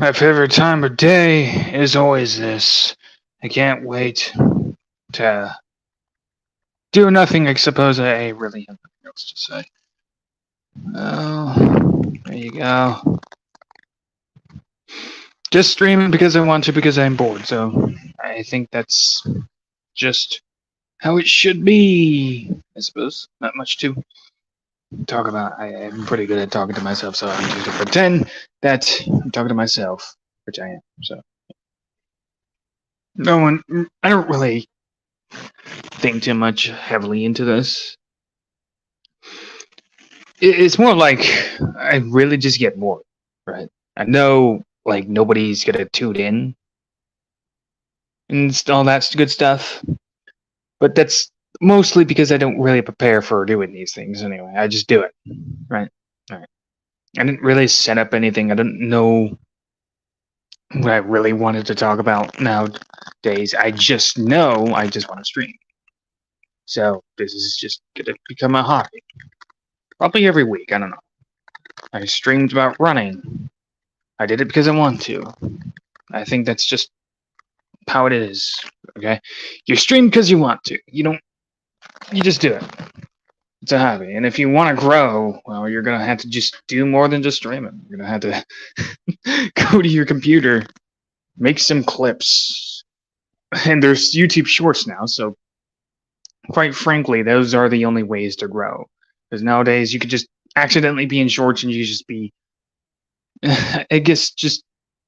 My favorite time of day is always this. I can't wait to do nothing. I suppose I really have nothing else to say. Oh, there you go. Just streaming because I want to, because I'm bored. So I think that's just how it should be. I suppose not much to talk about. I'm pretty good at talking to myself, so I'm just gonna pretend that I'm talking to myself, which I am. So no one. I don't really think too much heavily into this. It's more like I really just get bored, right? I know like nobody's gonna tune in and all that good stuff, but that's mostly because I don't really prepare for doing these things anyway. I just do it, right? All right. I didn't really set up anything. I didn't know what I really wanted to talk about nowadays. I just know I just want to stream. So this is just gonna become a hobby. Probably every week. I don't know. I streamed about running. I did it because I want to. I think that's just how it is. Okay, you stream because you want to. You don't. You just do it. It's a hobby, and if you want to grow, well, you're gonna have to just do more than just streaming. You're gonna have to go to your computer, make some clips, and there's YouTube Shorts now. So, quite frankly, those are the only ways to grow. Because nowadays, you could just accidentally be in Shorts, and you just be, I guess, just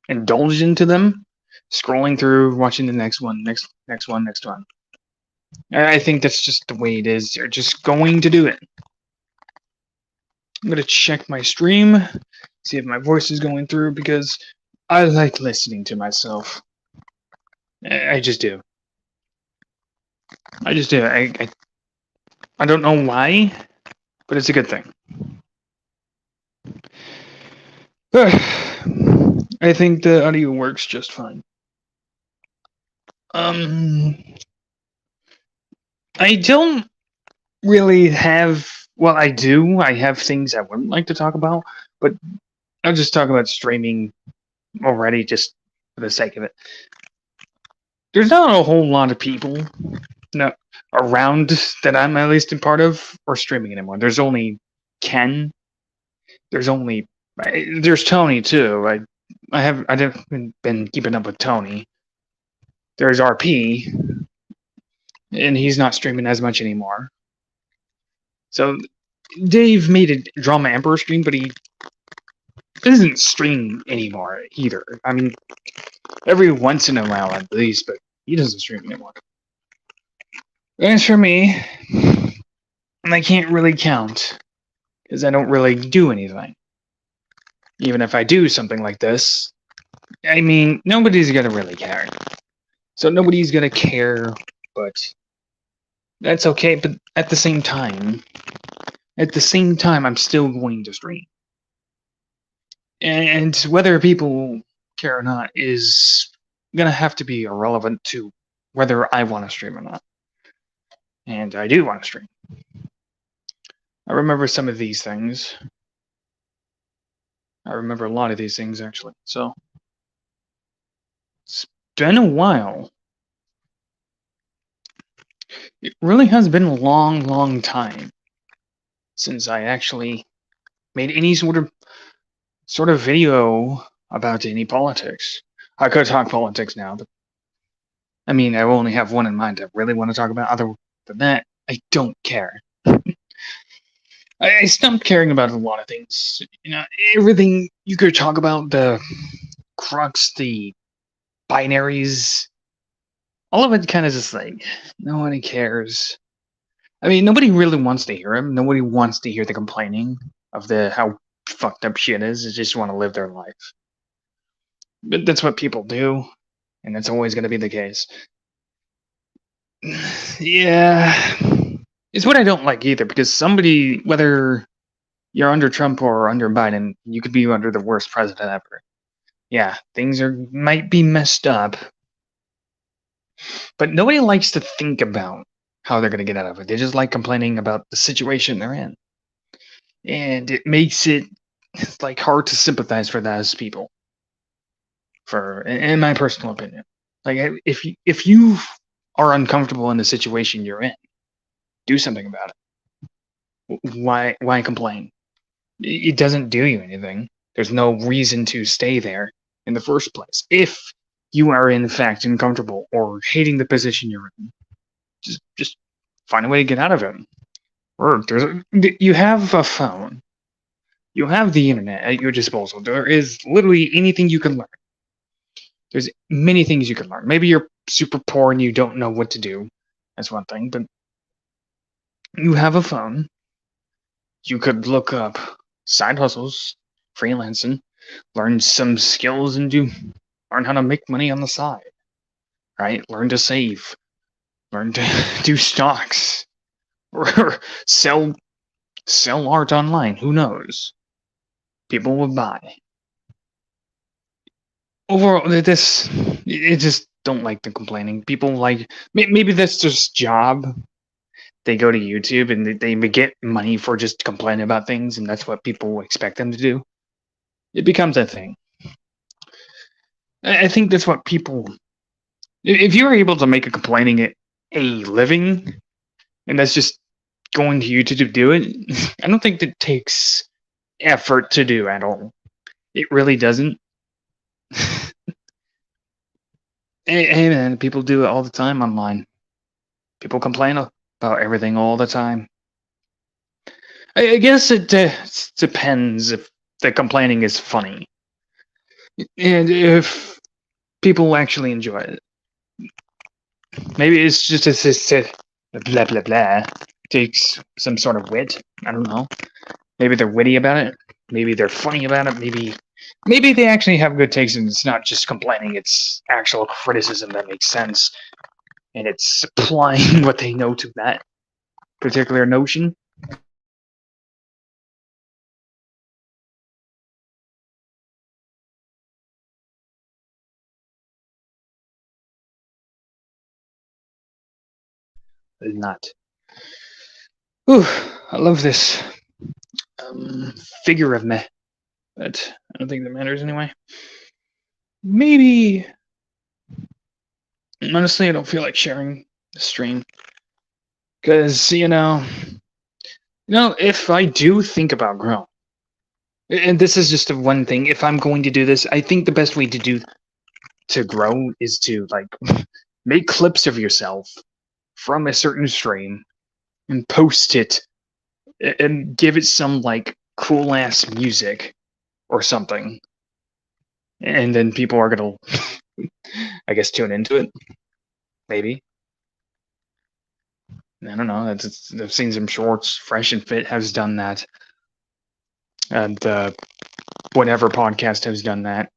indulge into them, scrolling through, watching the next one, next one, next one. I think that's just the way it is. You're just going to do it. I'm gonna check my stream, see if my voice is going through because I like listening to myself. I just do. I just do. I don't know why, but it's a good thing. I think the audio works just fine. I don't really have. Well, I do. I have things I wouldn't like to talk about, but I'll just talk about streaming already, just for the sake of it. There's not a whole lot of people no, around that I'm at least a part of or streaming anymore. There's only Ken. There's only there's Tony too. I haven't been keeping up with Tony. There's RP, and he's not streaming as much anymore. So Dave made a Drama Emperor stream, but he doesn't stream anymore either. I mean, every once in a while at least, but he doesn't stream anymore. As for me, I can't really count because I don't really do anything. Even if I do something like this, I mean, nobody's gonna really care. So nobody's gonna care, but that's okay. But at the same time, I'm still going to stream. And whether people care or not is gonna have to be irrelevant to whether I want to stream or not. And I do want to stream. I remember some of these things. I remember a lot of these things actually. So it's been a while. It really has been a long, long time since I actually made any sort of video about any politics. I could talk politics now, but I mean, I only have one in mind I really want to talk about. Other than that, I don't care. I stopped caring about a lot of things. You know, everything you could talk about, the crux, the binaries, all of it kind of just like, nobody cares. I mean, nobody really wants to hear him. Nobody wants to hear the complaining of the how fucked up shit is. They just want to live their life. But that's what people do, and that's always going to be the case. Yeah. It's what I don't like either, because somebody, whether you're under Trump or under Biden, you could be under the worst president ever. Yeah, things might be messed up, but nobody likes to think about how they're going to get out of it. They just like complaining about the situation they're in. And it makes it like hard to sympathize for those people. in my personal opinion. Like if you are uncomfortable in the situation you're in, do something about it. Why complain? It doesn't do you anything. There's no reason to stay there in the first place. If you are in fact uncomfortable or hating the position you're in, just find a way to get out of it. Or you have a phone. You have the internet at your disposal. There is literally anything you can learn. There's many things you can learn. Maybe you're super poor and you don't know what to do. That's one thing, but you have a phone. You could look up side hustles, freelancing, learn some skills and learn how to make money on the side. Right? Learn to save. Learn to do stocks. Or sell art online. Who knows? People will buy. Overall, it just don't like the complaining. People like maybe that's just job. They go to YouTube and they get money for just complaining about things, and that's what people expect them to do. It becomes a thing. I think that's what people. If you're able to make a complaining a living, and that's just going to YouTube to do it, I don't think that takes effort to do at all. It really doesn't. Hey man, people do it all the time online. People complain about everything all the time. I guess it depends if the complaining is funny and if people actually enjoy it. Maybe it's just a blah blah blah. Takes some sort of wit. I don't know. Maybe they're witty about it. Maybe they're funny about it. Maybe they actually have good takes and it's not just complaining. It's actual criticism that makes sense, and it's applying what they know to that particular notion. Not. Ooh, I love this figure of meh, but I don't think that matters anyway. Maybe. Honestly, I don't feel like sharing the stream because if I do think about growing, and this is just a one thing, if I'm going to do this, I think the best way to grow is to like make clips of yourself from a certain stream and post it and give it some like cool ass music or something, and then people are gonna I guess tune into it. Maybe. I don't know. I've seen some shorts. Fresh and Fit has done that, and whatever podcast has done that.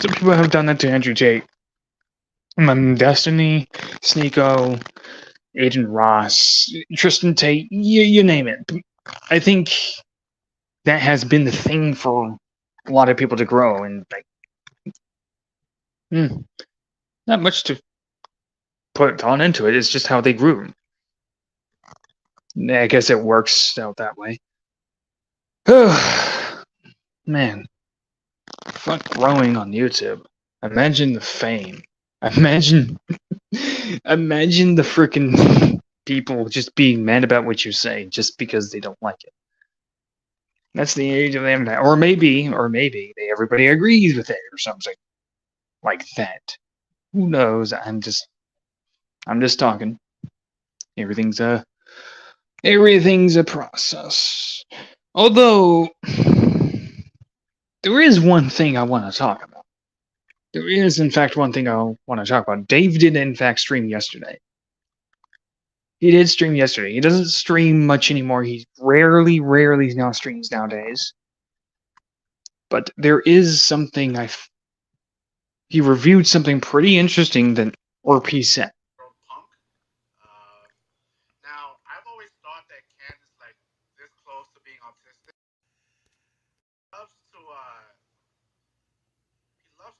Some people have done that to Andrew Tate, Destiny, Sneeko, Aiden Ross, Tristan Tate. You name it. I think that has been the thing for a lot of people to grow, and like, not much to put on into it. It's just how they grew. I guess it works out that way. Man, fuck growing on YouTube. Imagine the fame. Imagine the freaking people just being mad about what you say just because they don't like it. That's the age of the internet. Or maybe everybody agrees with it or something like that. Who knows? I'm just talking. Everything's a process. Although there is one thing I want to talk about. There is, in fact, one thing I want to talk about. Dave did, in fact, stream yesterday. He did stream yesterday. He doesn't stream much anymore. He rarely now streams nowadays. But there is something he reviewed something pretty interesting that RP said. Punk. Now, I've always thought that Ken is like this close to being autistic. He loves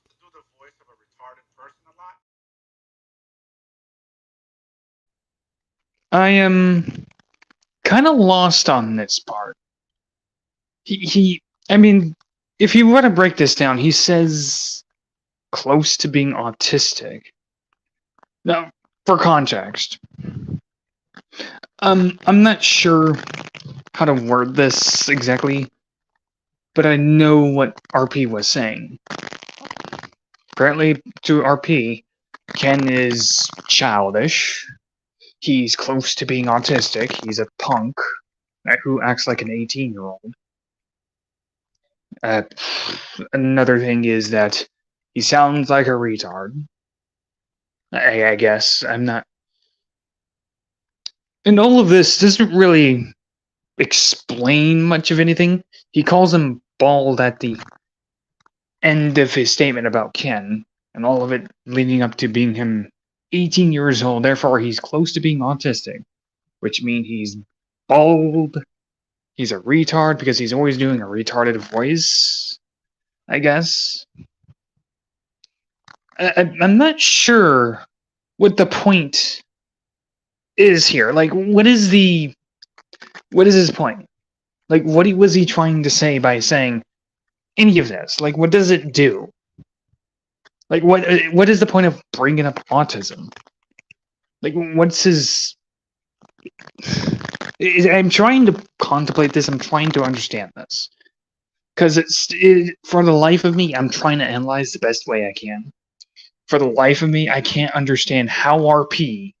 to do the voice of a retarded person a lot. I am kind of lost on this part. I mean, if you were to break this down, he says close to being autistic. Now, for context, I'm not sure how to word this exactly, but I know what RP was saying. Apparently, to RP, Ken is childish. He's close to being autistic. He's a punk who acts like an 18-year-old. Another thing is that he sounds like a retard. I guess. I'm not. And all of this doesn't really explain much of anything. He calls him bald at the end of his statement about Ken, and all of it leading up to being him 18 years old. Therefore, he's close to being autistic, which means he's bald. He's a retard because he's always doing a retarded voice, I guess. I'm not sure what the point is here. Like, what is his point? Like, what was he trying to say by saying any of this? Like, what does it do? Like, what is the point of bringing up autism? Like, what's his... I'm trying to contemplate this. I'm trying to understand this. Because for the life of me, I'm trying to analyze the best way I can. For the life of me, I can't understand how RP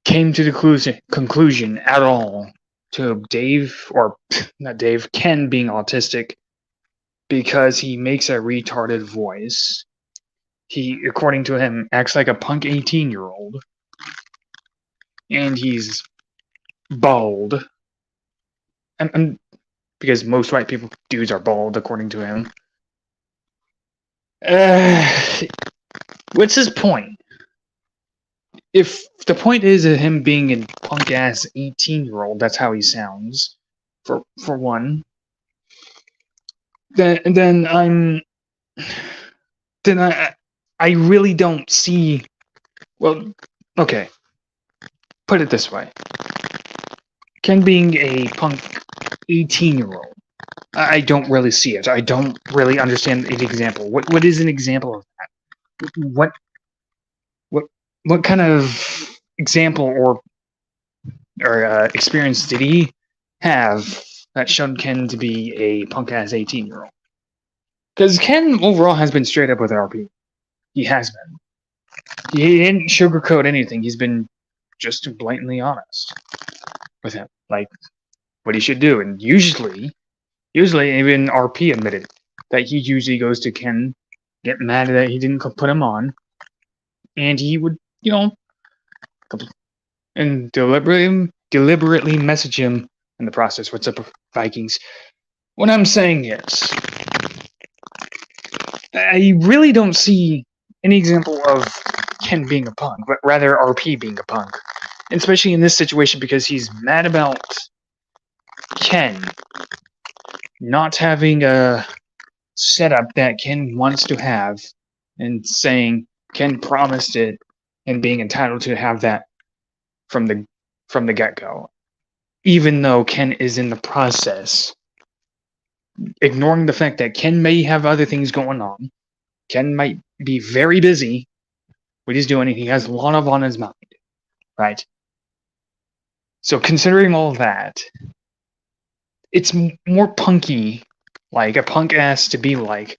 came to the conclusion at all to Ken being autistic because he makes a retarded voice. He, according to him, acts like a punk 18-year-old. And he's bald. And because most white dudes are bald, according to him. What's his point? If the point is him being a punk ass 18-year-old, that's how he sounds. For one, then I really don't see. Well, okay. Put it this way: Ken being a punk 18-year-old, I don't really see it. I don't really understand an example. What is an example of that? What kind of example or experience did he have that showed Ken to be a punk ass 18-year-old? Because Ken overall has been straight up with RP. He has been. He didn't sugarcoat anything. He's been just blatantly honest with him, like what he should do. And usually even RP admitted that he usually goes to Ken, get mad that he didn't put him on, and he would, and deliberately message him in the process. What's up, Vikings? What I'm saying is, I really don't see any example of Ken being a punk, but rather RP being a punk. Especially in this situation because he's mad about Ken not having a setup that Ken wants to have and saying Ken promised it and being entitled to have that from the get-go. Even though Ken is in the process, ignoring the fact that Ken may have other things going on. Ken might be very busy what he's doing, and he has a lot on his mind, right? So considering all that, it's more punky, like a punk ass to be like,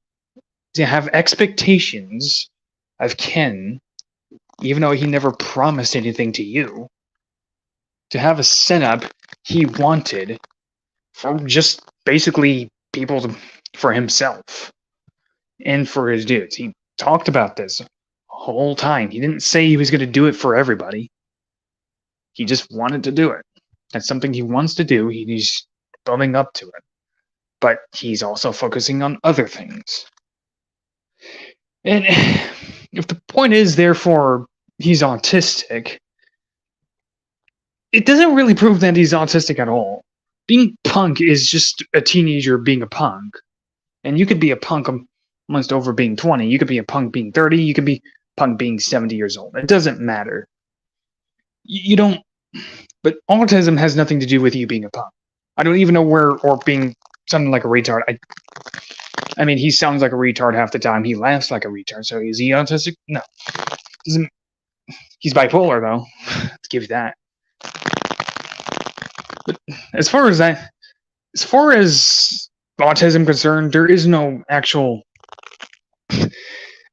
to have expectations of Ken, even though he never promised anything to you, to have a setup he wanted from just basically for himself and for his dudes. He talked about this the whole time. He didn't say he was going to do it for everybody. He just wanted to do it. That's something he wants to do. He's building up to it. But he's also focusing on other things. And if the point is, therefore, he's autistic, it doesn't really prove that he's autistic at all. Being punk is just a teenager being a punk. And you could be a punk almost over being 20. You could be a punk being 30. You could be punk being 70 years old. It doesn't matter. You don't... But autism has nothing to do with you being a punk. I don't even know where, or being sounding like a retard. I mean, he sounds like a retard half the time. He laughs like a retard. So is he autistic? No. Doesn't. He's bipolar though. Let's give you that. But as far as autism concerned, there is no actual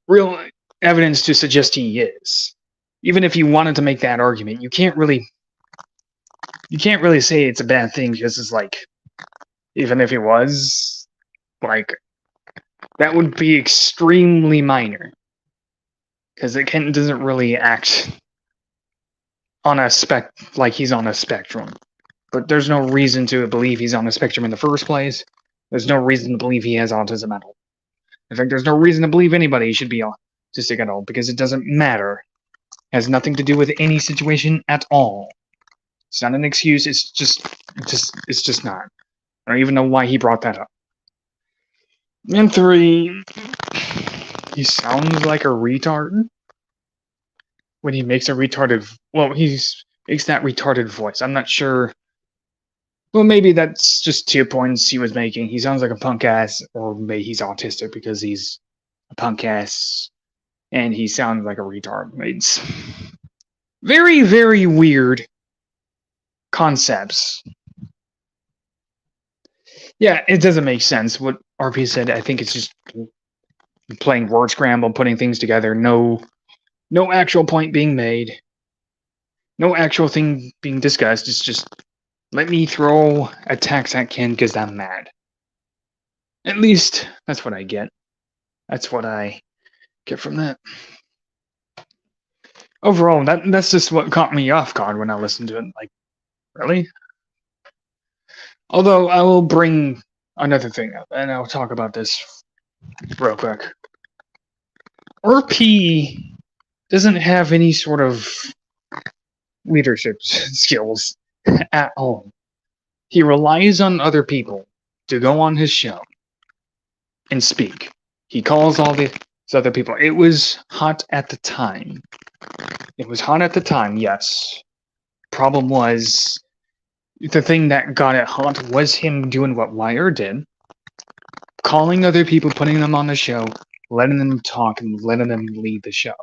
real evidence to suggest he is. Even if you wanted to make that argument, you can't really say it's a bad thing because it's like, even if he was, like, that would be extremely minor because it doesn't really act on like he's on a spectrum. But there's no reason to believe he's on a spectrum in the first place. There's no reason to believe he has autism at all. In fact, there's no reason to believe anybody should be autistic at all because it doesn't matter. It has nothing to do with any situation at all. It's not an excuse. It's just not. I don't even know why he brought that up. And 3, he sounds like a retard when he makes a retarded. Well, he makes that retarded voice. I'm not sure. Well, maybe that's just 2 points he was making. He sounds like a punk ass, or maybe he's autistic because he's a punk ass, and he sounds like a retard. It's very, very weird concepts. Yeah, it doesn't make sense what RP said. I think it's just playing word scramble, putting things together. No actual point being made. No actual thing being discussed. It's just, let me throw attacks at Ken because I'm mad. At least, that's what I get. That's what I get from that. Overall, that's just what caught me off guard when I listened to it. Like, really? Although, I will bring another thing up, and I'll talk about this real quick. RP doesn't have any sort of leadership skills at all. He relies on other people to go on his show and speak. He calls all these other people. It was hot at the time. It was hot at the time, yes. Problem was, the thing that got it hot was him doing what Wire did. Calling other people, putting them on the show, letting them talk, and letting them lead the show.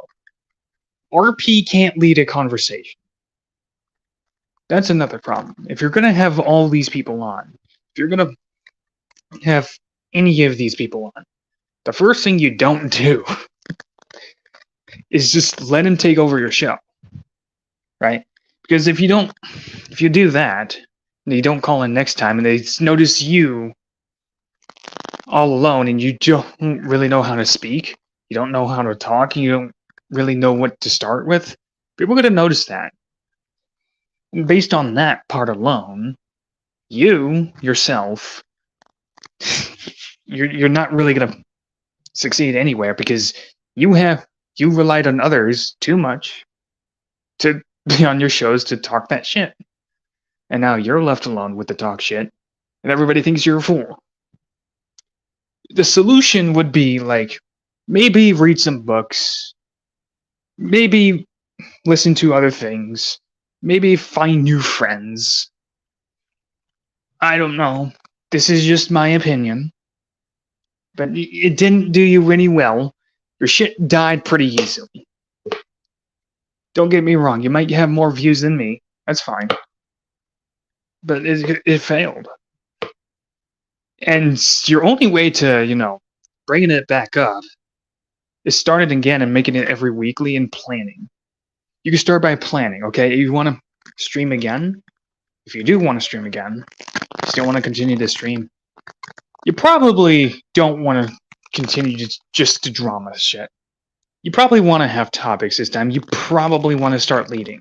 RP can't lead a conversation. That's another problem. If you're going to have all these people on, if you're going to have any of these people on, the first thing you don't do is just let him take over your show. Right? Because if you do that, and you don't call in next time, and they notice you all alone, and you don't really know how to speak, you don't know how to talk, you don't really know what to start with, people are going to notice that. And based on that part alone, you yourself, you're not really going to succeed anywhere because you relied on others too much to be on your shows to talk that shit. And now you're left alone with the talk shit, and everybody thinks you're a fool. The solution would be, like, maybe read some books, maybe listen to other things, maybe find new friends. I don't know. This is just my opinion. But it didn't do you any well. Your shit died pretty easily. Don't get me wrong, you might have more views than me. That's fine. But it failed. And your only way to, bringing it back up is start it again and making it every weekly and planning. You can start by planning, okay? If you want to stream again, if you do want to stream again, still want to continue to stream, you probably don't want to continue just to drama shit. You probably want to have topics this time. You probably want to start leading.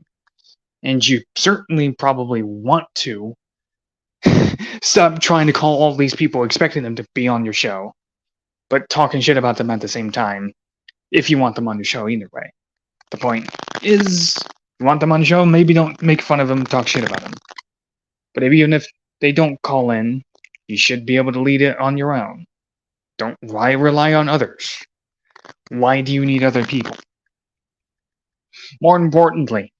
And you certainly probably want to stop trying to call all these people, expecting them to be on your show, but talking shit about them at the same time, if you want them on your show either way. The point is, you want them on the show, maybe don't make fun of them, talk shit about them. But even if they don't call in, you should be able to lead it on your own. Why rely on others? Why do you need other people? More importantly,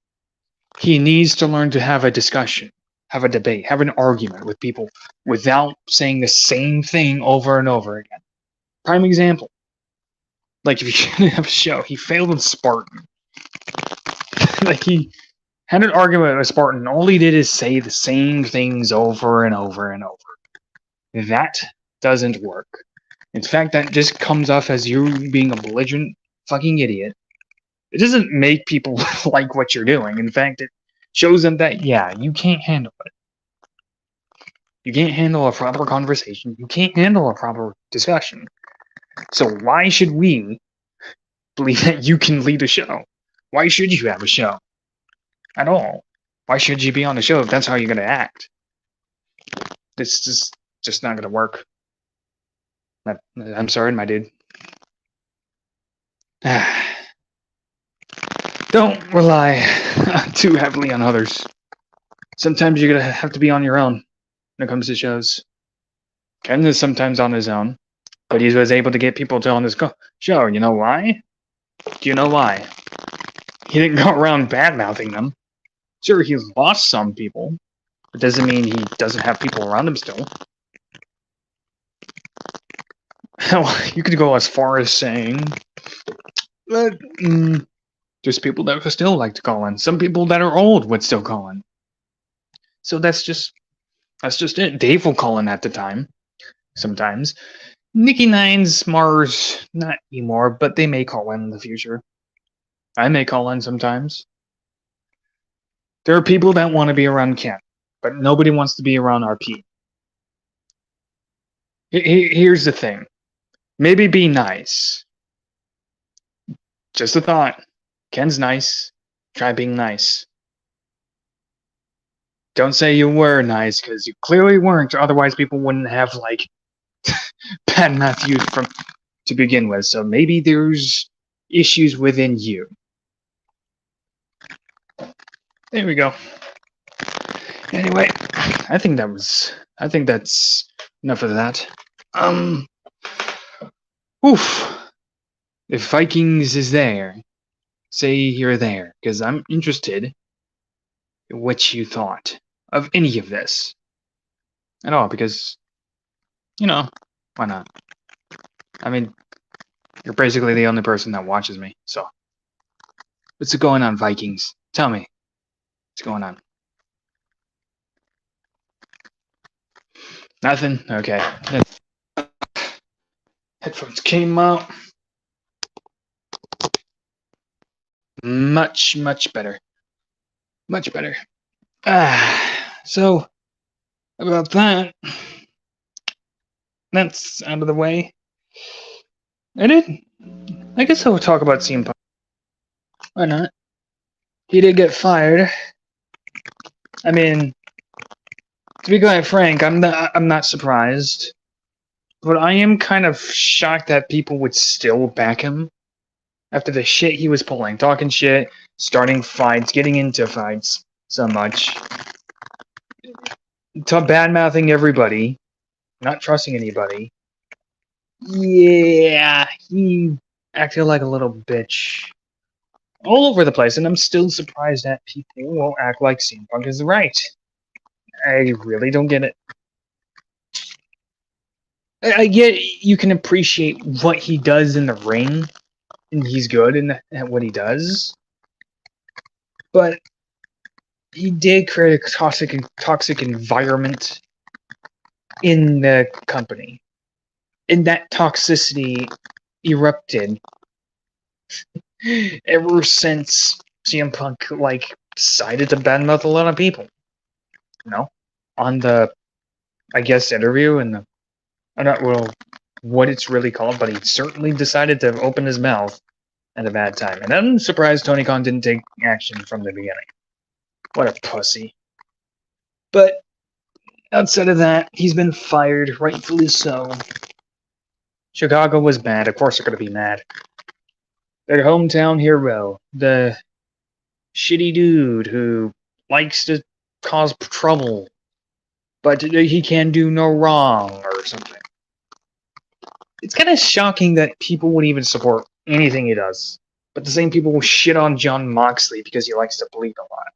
he needs to learn to have a discussion. have a debate, have an argument with people without saying the same thing over and over again. Prime example. Like, if you're going to have a show, he failed in Spartan. Like, he had an argument with Spartan. All he did is say the same things over and over and over. That doesn't work. In fact, that just comes off as you being a belligerent fucking idiot. It doesn't make people like what you're doing. In fact, it shows them that, yeah, you can't handle it. You can't handle a proper conversation. You can't handle a proper discussion. So why should we believe that you can lead a show? Why should you have a show at all? Why should you be on the show if that's how you're going to act? This is just not going to work. I'm sorry, my dude. Don't rely too heavily on others. Sometimes you're going to have to be on your own when it comes to shows. Ken is sometimes on his own, but he was able to get people to on his show. You know why? Do you know why? He didn't go around bad-mouthing them. Sure, he's lost some people. It doesn't mean he doesn't have people around him still. Hell, you could go as far as saying that there's people that would still like to call in. Some people that are old would still call in. So that's just it. Dave will call in at the time. Sometimes. Nikki Nines, Mars, not anymore, but they may call in the future. I may call in sometimes. There are people that want to be around Ken, but nobody wants to be around RP. Here's the thing. Maybe be nice. Just a thought. Ken's nice. Try being nice. Don't say you were nice, because you clearly weren't, otherwise people wouldn't have, like, bad math you from to begin with. So maybe there's issues within you. There we go. Anyway, I think that's enough of that. If Vikings is there, say you're there, because I'm interested in what you thought of any of this at all, because, you know, why not? I mean, you're basically the only person that watches me, so. What's going on, Vikings? Tell me. What's going on? Nothing? Okay. Headphones came out. Much, much better. Much better. So, about that, that's out of the way. I guess I will talk about CM Punk. Why not? He did get fired. I mean, to be quite frank, I'm not surprised. But I am kind of shocked that people would still back him after the shit he was pulling. Talking shit, starting fights, getting into fights so much. Bad-mouthing everybody. Not trusting anybody. Yeah, he acted like a little bitch all over the place, and I'm still surprised that people won't act like CM Punk is right. I really don't get it. I get you can appreciate what he does in the ring, and he's good at what he does, but he did create a toxic environment in the company, and that toxicity erupted ever since CM Punk decided to badmouth a lot of people. You know, on the interview and the I don't know what it's really called, but he certainly decided to open his mouth at a bad time. And I'm surprised Tony Khan didn't take action from the beginning. What a pussy. But outside of that, he's been fired, rightfully so. Chicago was mad. Of course they're going to be mad. Their hometown hero, the shitty dude who likes to cause trouble, but he can do no wrong or something. It's kind of shocking that people would even support anything he does, but the same people will shit on Jon Moxley because he likes to bleed a lot.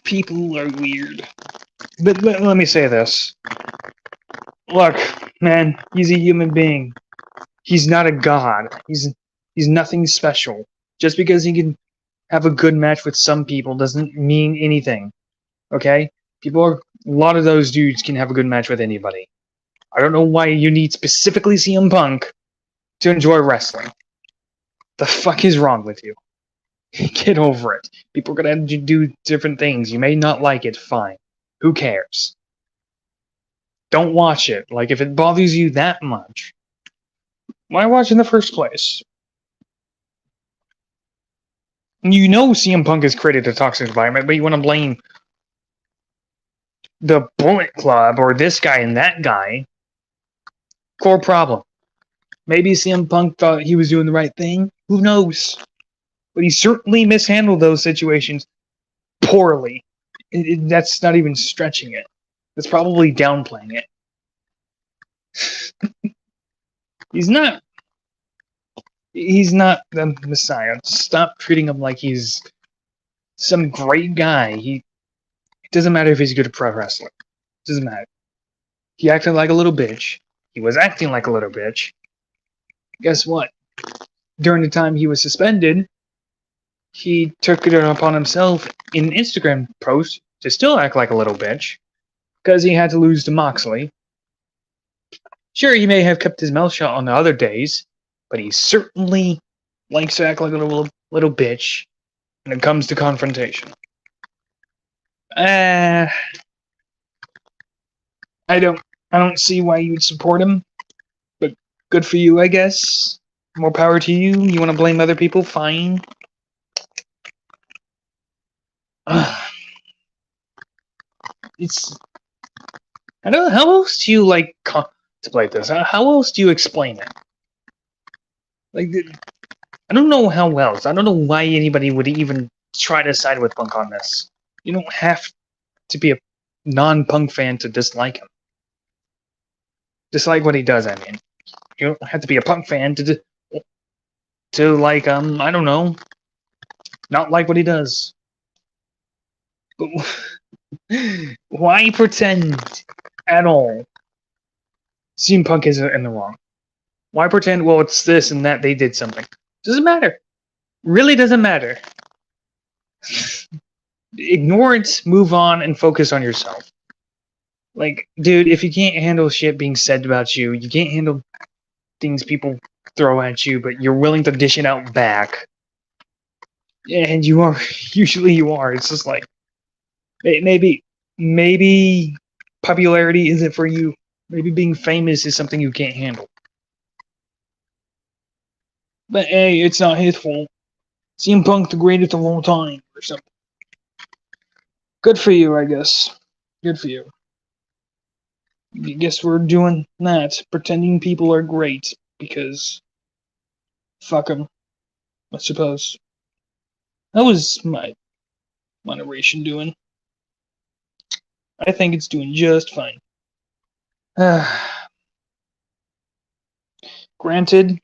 People are weird. But let me say this. Look, man, he's a human being. He's not a god. He's nothing special. Just because he can have a good match with some people doesn't mean anything. Okay? A lot of those dudes can have a good match with anybody. I don't know why you need specifically CM Punk to enjoy wrestling. The fuck is wrong with you? Get over it. People are gonna do different things. You may not like it, fine. Who cares? Don't watch it. Like, if it bothers you that much, why watch in the first place? You know CM Punk has created a toxic environment, but you want to blame the Bullet Club or this guy and that guy. Core problem. Maybe CM Punk thought he was doing the right thing. Who knows? But he certainly mishandled those situations poorly. That's not even stretching it. That's probably downplaying it. He's not the Messiah. Stop treating him like he's some great guy. It doesn't matter if he's good at pro wrestling. It doesn't matter. He acted like a little bitch. He was acting like a little bitch. Guess what? During the time he was suspended, he took it upon himself in an Instagram post to still act like a little bitch because he had to lose to Moxley. Sure, he may have kept his mouth shut on the other days, but he certainly likes to act like a little bitch when it comes to confrontation. I don't see why you'd support him, but good for you, I guess. More power to you. You want to blame other people? Fine. It's. I don't know. How else do you contemplate this? How else do you explain it? Like, I don't know how else. I don't know why anybody would even try to side with Punk on this. You don't have to be a non-Punk fan to dislike him. Dislike what he does, I mean. You don't have to be a Punk fan to like, I don't know, not like what he does. But why pretend at all CM Punk is in the wrong? Why pretend, well, it's this and that, they did something? Doesn't matter. Really doesn't matter. Ignore it, move on, and focus on yourself. Like, dude, if you can't handle shit being said about you, you can't handle things people throw at you, but you're willing to dish it out back. And you are, usually you are. It's just like, maybe popularity isn't for you. Maybe being famous is something you can't handle. But hey, it's not his fault. CM Punk the greatest of all time, or something. Good for you, I guess. Good for you. I guess we're doing that, pretending people are great, because fuck them, I suppose. How was my narration doing? I think it's doing just fine. Granted.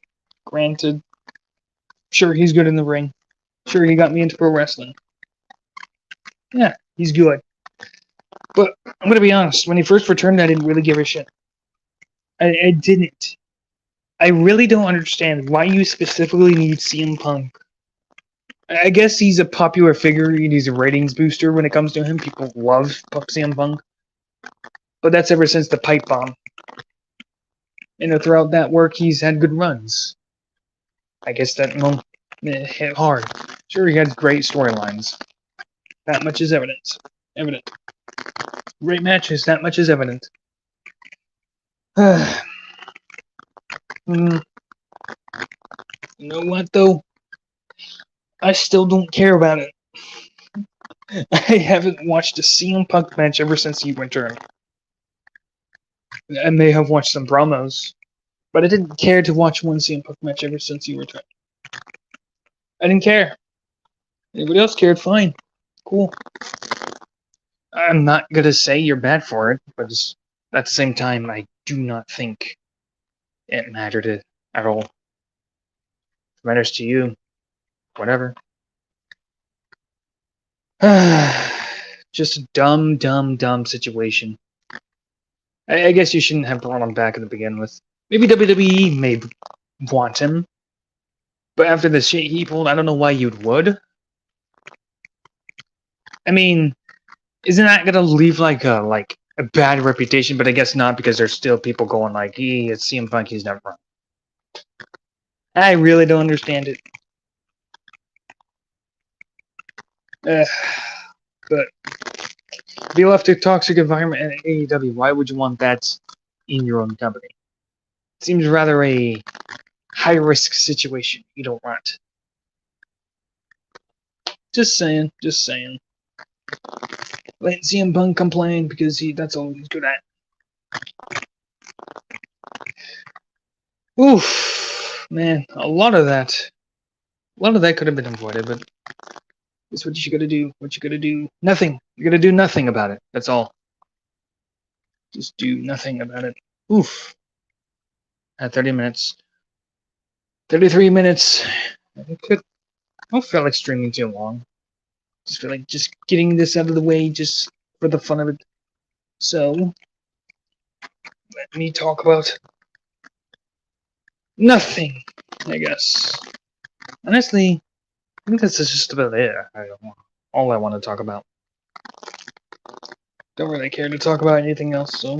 Sure, he's good in the ring. Sure, he got me into pro wrestling. Yeah, he's good. But I'm gonna be honest, when he first returned, I didn't really give a shit. I didn't. I really don't understand why you specifically need CM Punk. I guess he's a popular figure and he's a ratings booster when it comes to him. People love CM Punk. But that's ever since the pipe bomb. And throughout that work, he's had good runs. I guess that hit hard. Sure, he had great storylines. That much is evident. Great matches, that much is evident. You know what, though? I still don't care about it. I haven't watched a CM Punk match ever since he returned. I may have watched some promos, but I didn't care to watch one CM Punk match ever since he returned. I didn't care. Anybody else cared? Fine. Cool. I'm not gonna say you're bad for it, but at the same time, I do not think it mattered at all. If it matters to you, whatever. Just a dumb situation. I guess you shouldn't have brought him back to begin with. Maybe WWE may want him, but after the shit he pulled, I don't know why you'd would. I mean, isn't that gonna leave like a bad reputation? But I guess not, because there's still people going like, it's CM Punk, he's never wrong. I really don't understand it. But if you left a toxic environment at AEW, why would you want that in your own company? It seems rather a high-risk situation you don't want. Just saying. Let CM Punk complain because that's all he's good at. Oof, man, a lot of that could have been avoided, but that's what you gotta do. What you gotta do? Nothing. You gotta do nothing about it. That's all. Just do nothing about it. Oof. At 30 minutes. 33 minutes. I don't feel like streaming too long. Just feel like just getting this out of the way just for the fun of it. So, let me talk about nothing, I guess. Honestly, I think that's just about it. All I want to talk about. Don't really care to talk about anything else, so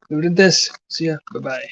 who did this? See ya. Bye-bye.